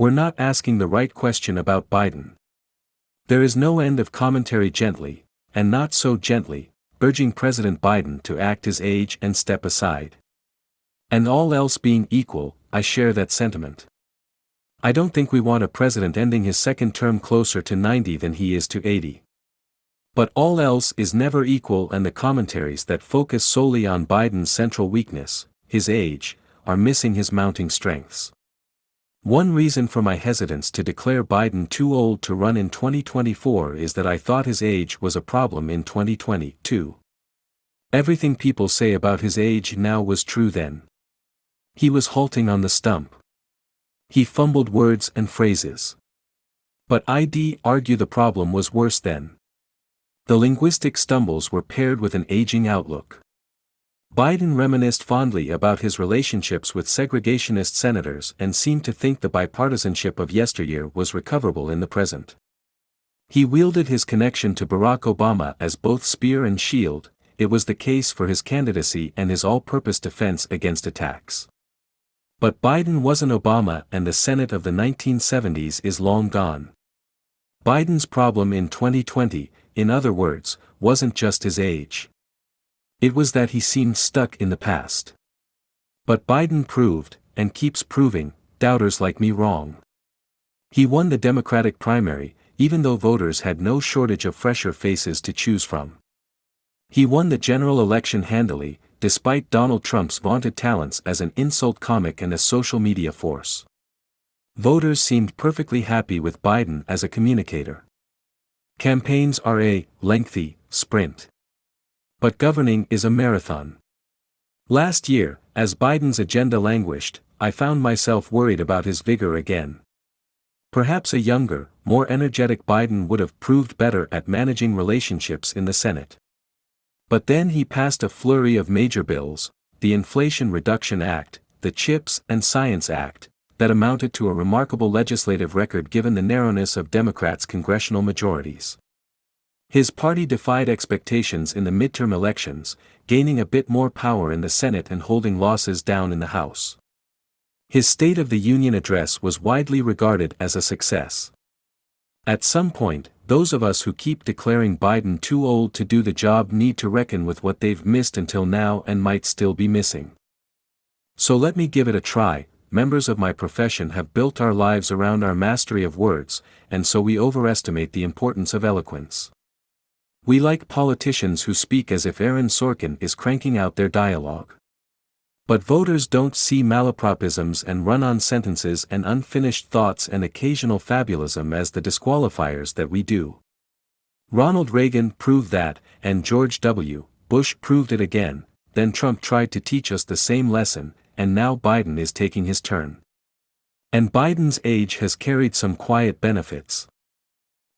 We're not asking the right question about Biden. There is no end of commentary gently, and not so gently, urging President Biden to act his age and step aside. And all else being equal, I share that sentiment. I don't think we want a president ending his second term closer to 90 than he is to 80. But all else is never equal, and the commentaries that focus solely on Biden's central weakness, his age, are missing his mounting strengths. One reason for my hesitance to declare Biden too old to run in 2024 is that I thought his age was a problem in 2020, too. Everything people say about his age now was true then. He was halting on the stump. He fumbled words and phrases. But I'd argue the problem was worse then. The linguistic stumbles were paired with an aging outlook. Biden reminisced fondly about his relationships with segregationist senators and seemed to think the bipartisanship of yesteryear was recoverable in the present. He wielded his connection to Barack Obama as both spear and shield. It was the case for his candidacy and his all-purpose defense against attacks. But Biden wasn't Obama, and the Senate of the 1970s is long gone. Biden's problem in 2020, in other words, wasn't just his age. It was that he seemed stuck in the past. But Biden proved, and keeps proving, doubters like me wrong. He won the Democratic primary, even though voters had no shortage of fresher faces to choose from. He won the general election handily, despite Donald Trump's vaunted talents as an insult comic and a social media force. Voters seemed perfectly happy with Biden as a communicator. Campaigns are a lengthy sprint. But governing is a marathon. Last year, as Biden's agenda languished, I found myself worried about his vigor again. Perhaps a younger, more energetic Biden would have proved better at managing relationships in the Senate. But then he passed a flurry of major bills, the Inflation Reduction Act, the CHIPS and Science Act, that amounted to a remarkable legislative record given the narrowness of Democrats' congressional majorities. His party defied expectations in the midterm elections, gaining a bit more power in the Senate and holding losses down in the House. His State of the Union address was widely regarded as a success. At some point, those of us who keep declaring Biden too old to do the job need to reckon with what they've missed until now and might still be missing. So let me give it a try. Members of my profession have built our lives around our mastery of words, and so we overestimate the importance of eloquence. We like politicians who speak as if Aaron Sorkin is cranking out their dialogue. But voters don't see malapropisms and run-on sentences and unfinished thoughts and occasional fabulism as the disqualifiers that we do. Ronald Reagan proved that, and George W. Bush proved it again. Then Trump tried to teach us the same lesson, and now Biden is taking his turn. And Biden's age has carried some quiet benefits.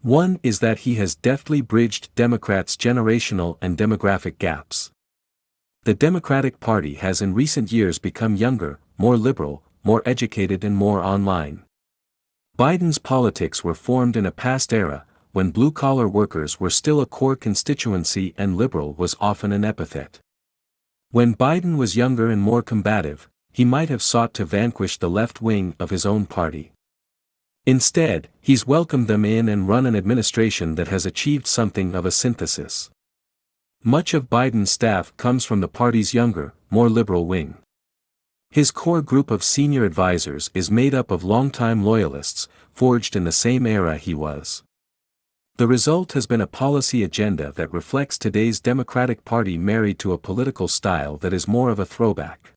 One is that he has deftly bridged Democrats' generational and demographic gaps. The Democratic Party has in recent years become younger, more liberal, more educated and more online. Biden's politics were formed in a past era, when blue-collar workers were still a core constituency and liberal was often an epithet. When Biden was younger and more combative, he might have sought to vanquish the left wing of his own party. Instead, he's welcomed them in and run an administration that has achieved something of a synthesis. Much of Biden's staff comes from the party's younger, more liberal wing. His core group of senior advisors is made up of longtime loyalists, forged in the same era he was. The result has been a policy agenda that reflects today's Democratic Party married to a political style that is more of a throwback.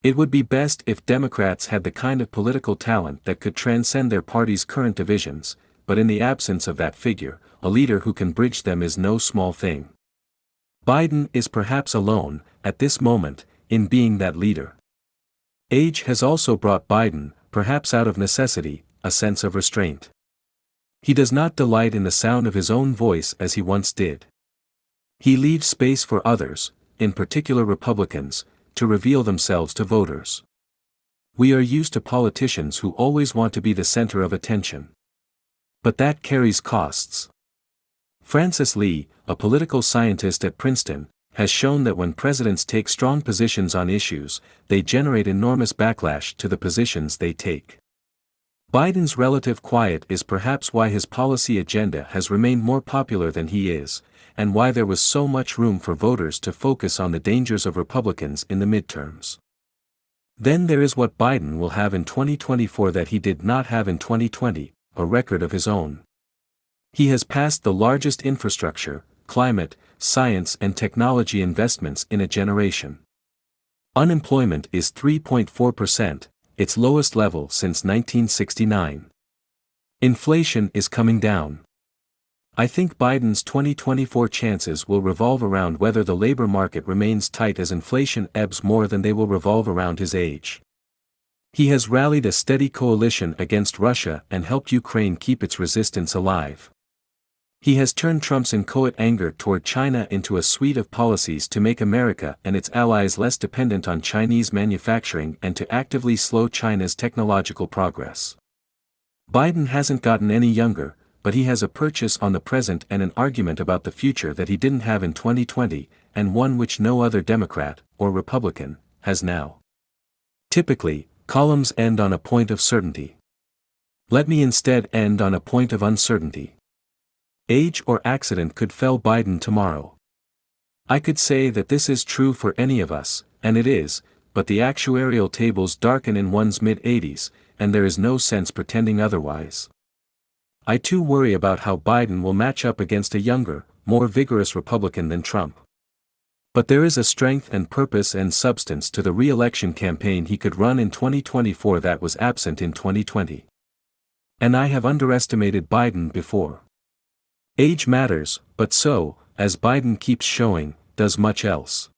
It would be best if Democrats had the kind of political talent that could transcend their party's current divisions, but in the absence of that figure, a leader who can bridge them is no small thing. Biden is perhaps alone, at this moment, in being that leader. Age has also brought Biden, perhaps out of necessity, a sense of restraint. He does not delight in the sound of his own voice as he once did. He leaves space for others, in particular Republicans, to reveal themselves to voters. We are used to politicians who always want to be the center of attention. But that carries costs. Francis Lee, a political scientist at Princeton, has shown that when presidents take strong positions on issues, they generate enormous backlash to the positions they take. Biden's relative quiet is perhaps why his policy agenda has remained more popular than he is, and why there was so much room for voters to focus on the dangers of Republicans in the midterms. Then there is what Biden will have in 2024 that he did not have in 2020, a record of his own. He has passed the largest infrastructure, climate, science and technology investments in a generation. Unemployment is 3.4%, its lowest level since 1969. Inflation is coming down. I think Biden's 2024 chances will revolve around whether the labor market remains tight as inflation ebbs more than they will revolve around his age. He has rallied a steady coalition against Russia and helped Ukraine keep its resistance alive. He has turned Trump's inchoate anger toward China into a suite of policies to make America and its allies less dependent on Chinese manufacturing and to actively slow China's technological progress. Biden hasn't gotten any younger, but he has a purchase on the present and an argument about the future that he didn't have in 2020, and one which no other Democrat, or Republican, has now. Typically, columns end on a point of certainty. Let me instead end on a point of uncertainty. Age or accident could fell Biden tomorrow. I could say that this is true for any of us, and it is, but the actuarial tables darken in one's mid-80s, and there is no sense pretending otherwise. I too worry about how Biden will match up against a younger, more vigorous Republican than Trump. But there is a strength and purpose and substance to the re-election campaign he could run in 2024 that was absent in 2020. And I have underestimated Biden before. Age matters, but so, as Biden keeps showing, does much else.